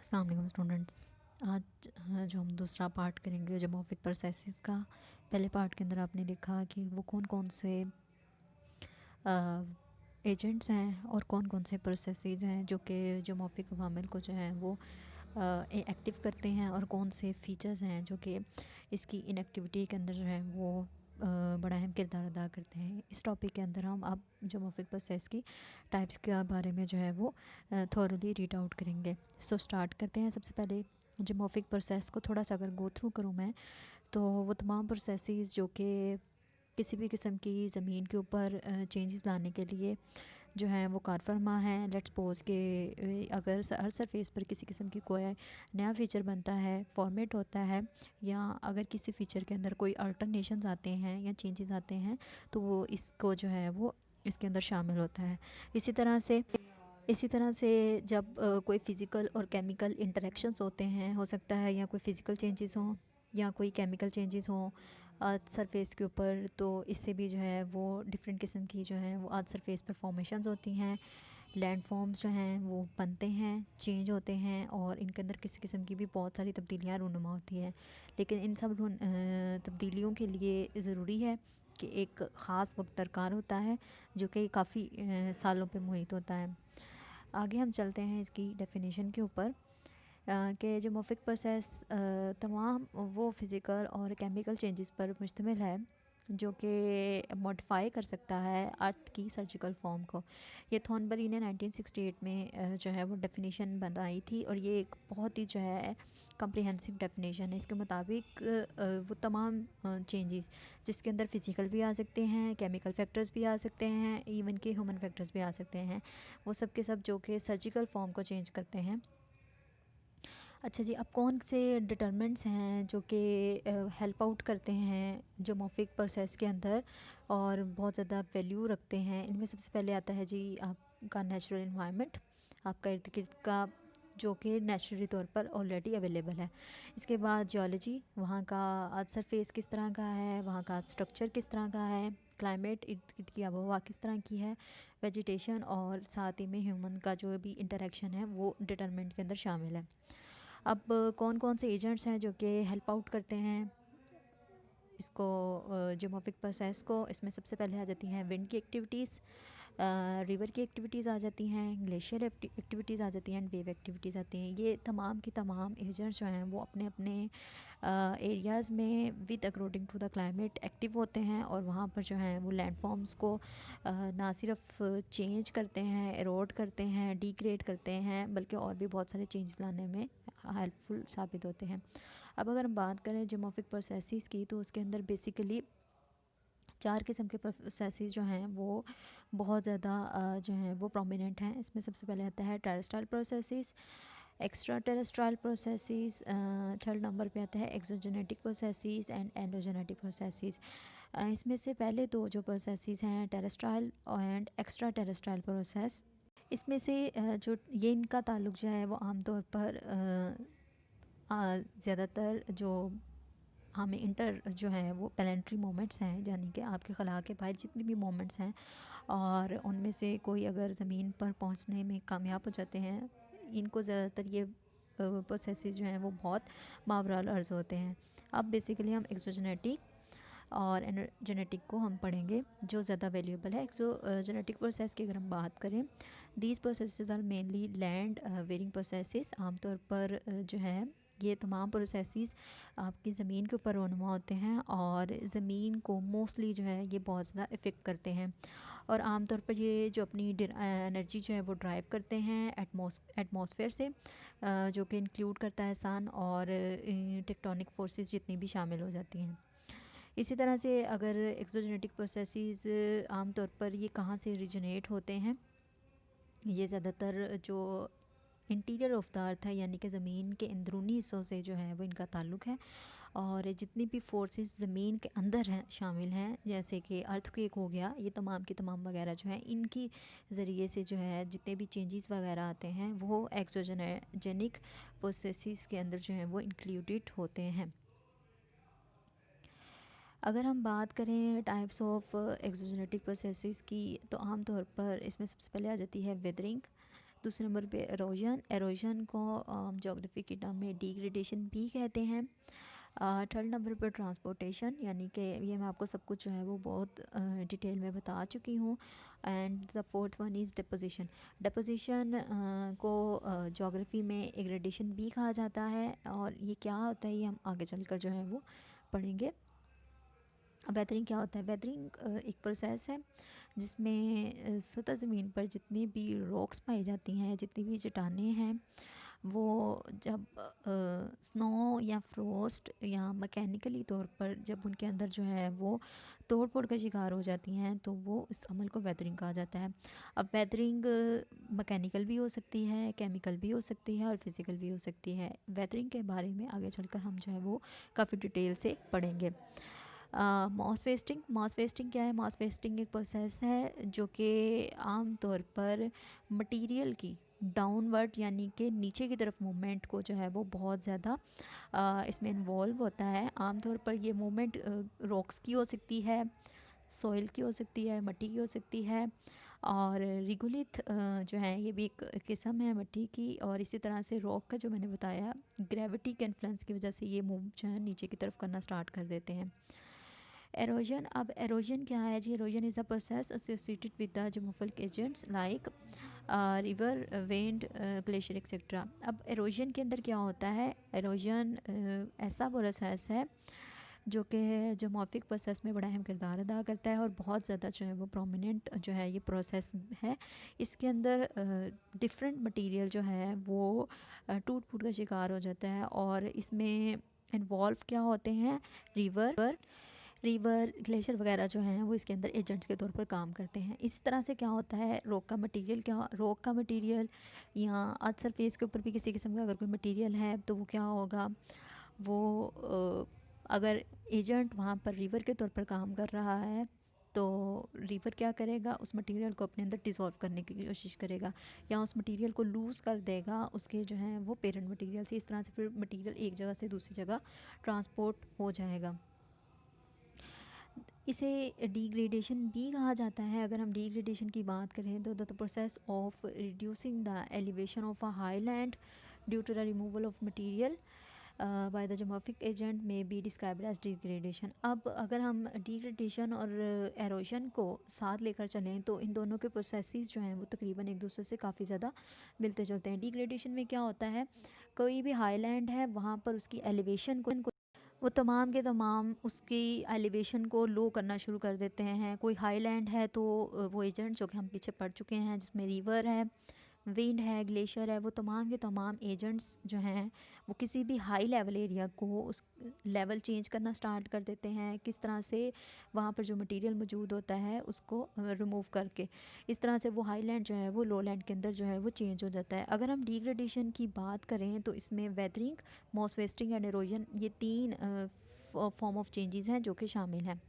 अस्सलाम वालेकुम स्टूडेंट्स। आज जो हम दूसरा पार्ट करेंगे जोमॉर्फिक प्रोसेसेस का। पहले पार्ट के अंदर आपने देखा कि वो कौन कौन से एजेंट्स हैं और कौन कौन से प्रोसेसेस हैं जो कि जोमॉर्फिक अवामिल को जो है वो एक्टिव करते हैं, और कौन से फीचर्स हैं जो कि इसकी इनएक्टिविटी के अंदर जो है वो बड़ा अहम किरदार अदा करते हैं। इस टॉपिक के अंदर हम अब जोमॉर्फिक प्रोसेस की टाइप्स के बारे में जो है वो थॉरली रीड आउट करेंगे। सो स्टार्ट करते हैं। सबसे पहले जोमॉर्फिक प्रोसेस को थोड़ा सा अगर गो थ्रू करूँ मैं, तो वो तमाम प्रोसेसेस जो कि किसी भी किस्म की ज़मीन के ऊपर चेंजेस लाने के लिए जो है वो कार फरमा है। लेट्स सपोज कि अगर हर सरफेस पर किसी किस्म की कोई नया फ़ीचर बनता है, फॉर्मेट होता है, या अगर किसी फ़ीचर के अंदर कोई अल्टरनेशंस आते हैं या चेंजेस आते हैं, तो वो इसको जो है वो इसके अंदर शामिल होता है। इसी तरह से जब कोई फ़िज़िकल और केमिकल इंटरेक्शंस होते हैं, हो सकता है या कोई फ़िज़िकल चेंजेस हों या कोई केमिकल चेंजेस हों सरफेस के ऊपर, तो इससे भी जो है वो डिफरेंट किस्म की जो है वो आज सरफेस पर फॉर्मेशंस होती हैं। लैंड फॉर्म्स जो हैं वो बनते हैं, चेंज होते हैं, और इनके अंदर किसी किस्म की भी बहुत सारी तब्दीलियाँ रूनुमा होती हैं। लेकिन इन सब तब्दीलियों के लिए ज़रूरी है कि एक ख़ास वक्त दरकार होता है जो कि काफ़ी सालों पे मुहित होता है। आगे हम चलते हैं इसकी डेफिनेशन के ऊपर कि जोमॉर्फिक प्रोसेस तमाम वो फ़िज़िकल और केमिकल चेंजेस पर मुश्तमिल है जो कि मॉडिफाई कर सकता है अर्थ की सर्जिकल फॉर्म को। ये थॉर्नबरी ने 1968 में जो है वो डेफिनेशन बनाई थी, और ये एक बहुत ही जो है कम्प्रिहेंसिव डेफिनेशन है। इसके मुताबिक वो तमाम चेंजेस जिसके अंदर फ़िज़िकल भी आ सकते हैं, केमिकल फैक्टर्स भी आ सकते हैं, इवन के ह्यूमन फैक्टर्स भी आ सकते हैं, वो सब के सब जो कि सर्जिकल फॉर्म को चेंज करते हैं। अच्छा जी, अब कौन से डिटरमिनेंट्स हैं जो कि हेल्प आउट करते हैं जोमॉर्फिक प्रोसेस के अंदर और बहुत ज़्यादा वैल्यू रखते हैं? इनमें सबसे पहले आता है जी आपका नेचुरल इन्वायरमेंट, आपका इर्द गिर्द का जो कि नेचुरली तौर पर ऑलरेडी अवेलेबल है। इसके बाद जियोलॉजी, वहाँ का आज सरफेस किस तरह का है, वहाँ का स्ट्रक्चर किस तरह का है, क्लाइमेट इर्द गिर्द की आबोहवा किस तरह की है, वेजिटेशन, और साथ ही में ह्यूमन का जो भी इंटरेक्शन है वो डिटरमिनेंट के अंदर शामिल है। अब कौन कौन से एजेंट्स हैं जो कि हेल्प आउट करते हैं इसको जोमॉर्फिक प्रोसेस को? इसमें सबसे पहले आ जाती हैं विंड की एक्टिविटीज़, रिवर की एक्टिविटीज़ आ जाती हैं, ग्लेशियर एक्टिविटीज़ आ जाती हैं, एंड वेव एक्टिविटीज़ आती हैं। ये तमाम की तमाम एजेंट्स जो हैं वो अपने अपने एरियाज़ में with according to the climate active होते हैं, और वहाँ पर जो है वो लैंडफॉर्म्स को ना सिर्फ चेंज करते हैं, एरोड करते हैं, डिग्रेड करते हैं, बल्कि और भी बहुत सारे चेंज लाने में हेल्पफुल साबित होते हैं। अब अगर हम बात करें जोमॉर्फिक प्रोसेसेस की, तो उसके अंदर बेसिकली 4 किस्म के प्रोसेसेस जो हैं वो बहुत ज़्यादा जो हैं वो प्रोमिनेंट हैं। इसमें सबसे पहले आता है terrestrial processes, extra terrestrial processes, third number पे आता है exogenetic processes and endogenetic processes. इसमें से पहले दो जो प्रोसेसेस हैं terrestrial and extra terrestrial process, इसमें से जो ये इनका ताल्लुक जो है वो आमतौर पर ज़्यादातर जो हमें इंटर जो है वो प्लानेटरी मोमेंट्स हैं, यानी कि आपके खला के बाहर जितनी भी मोमेंट्स हैं, और उनमें से कोई अगर ज़मीन पर पहुंचने में कामयाब हो जाते हैं, इनको ज़्यादातर ये प्रोसेसेस जो हैं वो बहुत मावराल अर्ज़ होते हैं। अब बेसिकली हम एक्सोजेनेटिक और एनर्जेनेटिक को हम पढ़ेंगे जो ज़्यादा वैल्यूएबल है। एक्सोजेनेटिक प्रोसेस की अगर हम बात करें, these processes are mainly land weathering processes. आमतौर पर जो है ये तमाम प्रोसेसेस आपकी ज़मीन के ऊपर रोनुमा होते हैं, और ज़मीन को मोस्टली जो है ये बहुत ज़्यादा इफ़ेक्ट करते हैं, और आमतौर पर ये जो अपनी एनर्जी जो है वो ड्राइव करते हैं एटमॉस्फेयर से, जो कि इंक्लूड करता है सन और टेक्टोनिक फोर्सेस जितनी भी शामिल हो जाती हैं। इसी तरह से अगर एक्सोजेनेटिक प्रोसेसेस आमतौर पर ये कहाँ से ओरिजिनेट होते हैं, ये ज़्यादातर जो इंटीरियर ऑफ द अर्थ है, यानी कि ज़मीन के अंदरूनी हिस्सों से जो है वो इनका ताल्लुक है, और जितनी भी फोर्सेस ज़मीन के अंदर हैं शामिल हैं, जैसे कि अर्थक्वेक हो गया, ये तमाम की तमाम वगैरह जो है इनकी ज़रिए से जो है जितने भी चेंजेस वगैरह आते हैं वो एक्सोजेनिक प्रोसेसेस के अंदर जो है वो इंक्लूडेड होते हैं। अगर हम बात करें टाइप्स ऑफ एक्सोजेनेटिक प्रोसेसेस की, तो आम तौर पर इसमें सबसे पहले आ जाती है वेदरिंग, दूसरे नंबर पे एरोजन, एरोजन को जोग्राफी की टर्म में डिग्रेडेशन भी कहते हैं। थर्ड नंबर पर ट्रांसपोर्टेशन, यानी कि ये मैं आपको सब कुछ जो है वो बहुत डिटेल में बता चुकी हूँ। And the fourth one is deposition. Deposition को जोग्राफी में एग्रेडेशन भी कहा जाता है, और ये क्या होता है ये हम आगे चलकर जो है वो पढ़ेंगे। वेदरिंग क्या होता है? वेदरिंग एक प्रोसेस है जिसमें सतह ज़मीन पर जितनी भी रॉक्स पाई जाती हैं, जितनी भी चट्टानें हैं, वो जब स्नो या फ्रोस्ट या मैकेनिकली तौर पर जब उनके अंदर जो है वो तोड़ फोड़ का शिकार हो जाती हैं, तो वो इस अमल को वेदरिंग कहा जाता है। अब वेदरिंग मैकेनिकल भी हो सकती है, केमिकल भी हो सकती है, और फिज़िकल भी हो सकती है। वेदरिंग के बारे में आगे चलकर हम जो है वो काफ़ी डिटेल से पढ़ेंगे। मॉस वेस्टिंग, मॉस वेस्टिंग क्या है? मॉस वेस्टिंग एक प्रोसेस है जो कि आम तौर पर मटेरियल की डाउनवर्ड यानी कि नीचे की तरफ मूवमेंट को जो है वो बहुत ज़्यादा इसमें इन्वॉल्व होता है। आमतौर पर ये मूवमेंट रॉक्स की हो सकती है, सॉइल की हो सकती है, मिट्टी की हो सकती है, और रिगुलिथ जो है ये भी एक किस्म है मिट्टी की। और इसी तरह से रॉक का जो मैंने बताया, ग्रेविटी के इन्फ्लुएंस की वजह से ये मूव जो है नीचे की तरफ करना स्टार्ट कर देते हैं। एरोजन, अब एरोजन क्या है जी? Erosion is a process associated with the geomorphic agents like river, wind, glacier etcetera. अब एरोजन के अंदर क्या होता है? एरोजन ऐसा प्रोसेस है जो कि जियोमॉर्फिक प्रोसेस में बड़ा अहम किरदार अदा करता है, और बहुत ज़्यादा जो है वो प्रोमिनेंट जो है ये प्रोसेस है। इसके अंदर डिफरेंट मटेरियल जो है वो टूट फूट का शिकार हो जाता है, और इसमें इन्वॉल्व क्या होते हैं? रिवर, ग्लेशियर वगैरह जो हैं वो इसके अंदर एजेंट्स के तौर पर काम करते हैं। इस तरह से क्या होता है, रॉक का मटेरियल या अर्थ सरफेस के ऊपर भी किसी किस्म का अगर कोई मटेरियल है तो वो क्या होगा, वो अगर एजेंट वहाँ पर रिवर के तौर पर काम कर रहा है तो रिवर क्या करेगा, उस मटेरियल को अपने अंदर डिसॉल्व करने की कोशिश करेगा, या उस मटेरियल को लूज़ कर देगा उसके जो हैं वो पेरेंट मटेरियल से। इस तरह से फिर मटेरियल एक जगह से दूसरी जगह ट्रांसपोर्ट हो जाएगा। इसे डिग्रेडेशन भी कहा जाता है। अगर हम डिग्रेडेशन की बात करें तो the process of reducing the elevation of a highland due to the removal of material by the geomorphic agent may be described as degradation. अब अगर हम डिग्रेडेशन और एरोजन को साथ लेकर चलें तो इन दोनों के प्रोसेसेस जो हैं वो तकरीबन एक दूसरे से काफ़ी ज़्यादा मिलते जुलते हैं। डिग्रेडेशन में क्या होता है, कोई भी हाईलैंड है वहाँ पर उसकी एलिवेशन को वो तमाम के तमाम उसकी एलिवेशन को लो करना शुरू कर देते हैं। कोई हाईलैंड है तो वो एजेंट जो कि हम पीछे पढ़ चुके हैं, जिसमें रिवर है, विंड है, ग्लेशियर है, वो तमाम के तमाम एजेंट्स जो हैं वो किसी भी हाई लेवल एरिया को उस लेवल चेंज करना स्टार्ट कर देते हैं। किस तरह से वहाँ पर जो मटेरियल मौजूद होता है उसको रिमूव करके, इस तरह से वो हाईलैंड जो है वो लो लैंड के अंदर जो है वो चेंज हो जाता है। अगर हम डिग्रेडेशन की बात करें तो इसमें weathering, mass wasting and erosion, ये तीन फॉर्म ऑफ चेंजेस हैं जो कि शामिल हैं।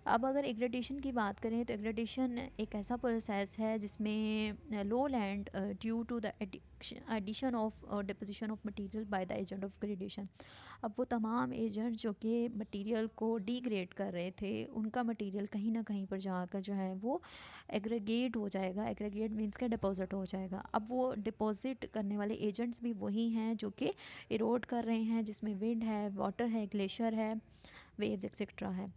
अब अगर एग्रेडेशन की बात करें तो एग्रेडेशन एक ऐसा प्रोसेस है जिसमें low land due to the addition of deposition of material by the agent of gradation. अब वो तमाम एजेंट जो कि मटेरियल को डिग्रेड कर रहे थे, उनका मटेरियल कहीं ना कहीं पर जाकर जो है वो एग्रीगेट हो जाएगा। एग्रीगेट मीन्स का डिपॉजिट हो जाएगा। अब वो डिपॉजिट करने वाले एजेंट्स भी वही हैं जो कि इरोड कर रहे हैं, जिसमें विंड है, वाटर है, ग्लेशियर है, वेव्स एक्सेट्रा है।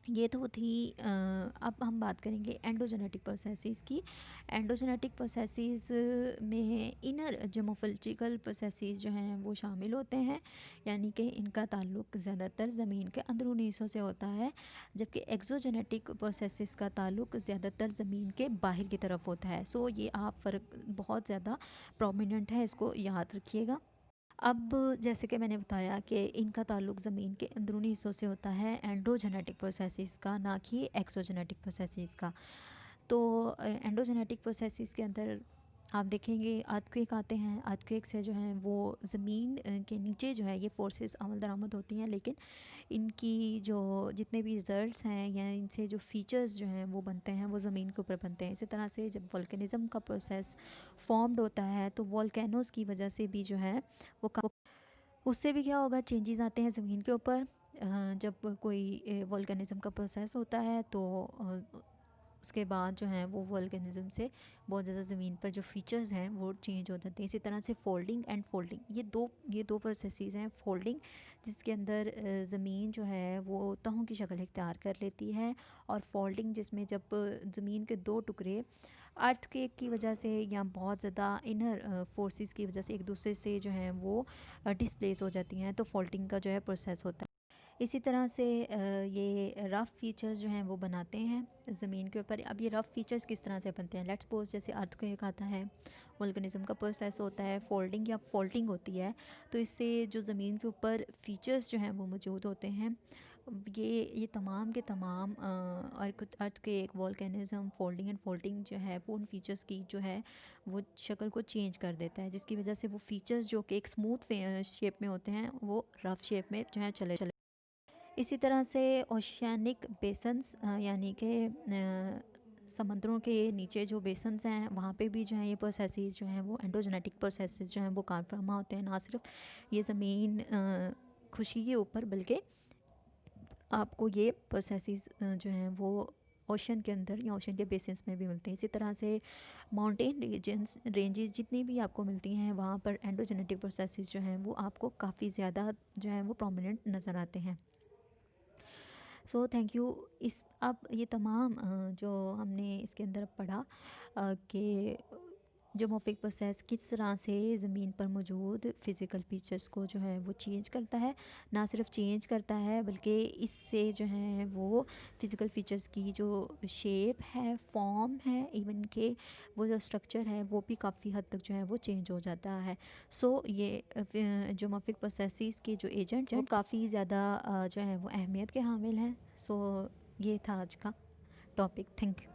ये तो थी अब हम बात करेंगे एंडोजेनेटिक प्रोसेसेस की। एंडोजेनेटिक प्रोसेसेस में इनर जियोमॉर्फोलॉजिकल प्रोसेसेस जो हैं वो शामिल होते हैं, यानी कि इनका ताल्लुक ज़्यादातर ज़मीन के अंदरूनी हिस्सों से होता है, जबकि एक्सोजेनेटिक प्रोसेसेस का ताल्लुक ज़्यादातर ज़मीन के बाहर की तरफ होता है। सो ये आप फ़र्क बहुत ज़्यादा प्रोमिनेंट है, इसको याद रखिएगा। अब जैसे कि मैंने बताया कि इनका ताल्लुक ज़मीन के अंदरूनी हिस्सों से होता है, एंडोजेनेटिक प्रोसेसेस का, ना कि एक्सोजेनेटिक प्रोसेसेस का। तो एंडोजेनेटिक प्रोसेसेस के अंदर आप देखेंगे अर्थक्वेक आते हैं। अर्थक्वेक से जो है वो ज़मीन के नीचे जो है ये फोर्सेस अमल दरामद होती हैं, लेकिन इनकी जो जितने भी रिज़ल्ट्स हैं या इनसे जो फीचर्स जो हैं वो बनते हैं वो ज़मीन के ऊपर बनते हैं। इसी तरह से जब वोल्केनिज़म का प्रोसेस फॉर्म्ड होता है तो वोल्केनोज़ की वजह से भी जो है वो उससे भी क्या होगा, चेंजेस आते हैं ज़मीन के ऊपर। जब कोई वोल्केनिज़म का प्रोसेस होता है तो उसके बाद जो है वो वोल्केनिज्म से बहुत ज़्यादा ज़मीन पर जो फीचर्स हैं वो चेंज हो जाते हैं। इसी तरह से फोल्डिंग एंड फोल्डिंग, ये दो प्रोसेसेस हैं। फोल्डिंग जिसके अंदर ज़मीन जो है वो तहों की शक्ल इख्तियार कर लेती है, और फोल्डिंग जिसमें जब ज़मीन के दो टुकड़े अर्थक्वेक की वजह से या बहुत ज़्यादा इनर फोर्सेस की वजह से एक दूसरे से जो है वो डिस्प्लेस हो जाती हैं, तो फोल्डिंग का जो है प्रोसेस होता है। इसी तरह से ये रफ़ फीचर्स जो हैं वो बनाते हैं ज़मीन के ऊपर। अब ये रफ़ फीचर्स किस तरह से बनते हैं, लेट्स सपोज जैसे अर्थक्वेक आता है, वोल्केनिज्म का प्रोसेस होता है, फोल्डिंग या फॉल्टिंग होती है, तो इससे जो ज़मीन के ऊपर फीचर्स जो हैं वो मौजूद होते हैं, ये तमाम के तमाम earthquake, volcanism, folding and faulting जो है वो उन फीचर्स की जो है वो शक्ल को चेंज कर देता है, जिसकी वजह से वो फीचर्स जो कि एक स्मूथ शेप में होते हैं वो रफ़ शेप में जो है चले चले। इसी तरह से ओशियानिक बेसन्स यानी कि समंदरों के नीचे जो बेसन्स हैं वहाँ पे भी जो है ये प्रोसेसेस जो हैं वो एंडोजेनेटिक प्रोसेसेस जो हैं वो कारफरमा होते हैं। ना सिर्फ ये ज़मीन खुशी के ऊपर, बल्कि आपको ये प्रोसेसेस जो हैं वो ओशन के अंदर या ओशन के बेसिस में भी मिलते हैं। इसी तरह से माउंटेन रेंजेस जितनी भी आपको मिलती हैं वहाँ पर एंडोजेनेटिक प्रोसेसेस जो हैं वो आपको काफ़ी ज़्यादा जो है वो प्रोमिनेंट नज़र आते हैं। So thank you. इस अब ये तमाम जो हमने इसके अंदर पढ़ा कि जोमोर्फिक प्रोसेस किस तरह से ज़मीन पर मौजूद फ़िज़िकल फीचर्स को जो है वो चेंज करता है, ना सिर्फ चेंज करता है बल्कि इससे जो है वो फ़िज़िकल फीचर्स की जो शेप है, फॉर्म है, इवन के वो जो स्ट्रक्चर है वो भी काफ़ी हद तक जो है वो चेंज हो जाता है। सो ये जोमोर्फिक प्रोसेसेस के जो एजेंट्स हैं वो काफ़ी ज़्यादा जो है वो अहमियत के हामिल हैं। सो ये था आज का टॉपिक। Thank you.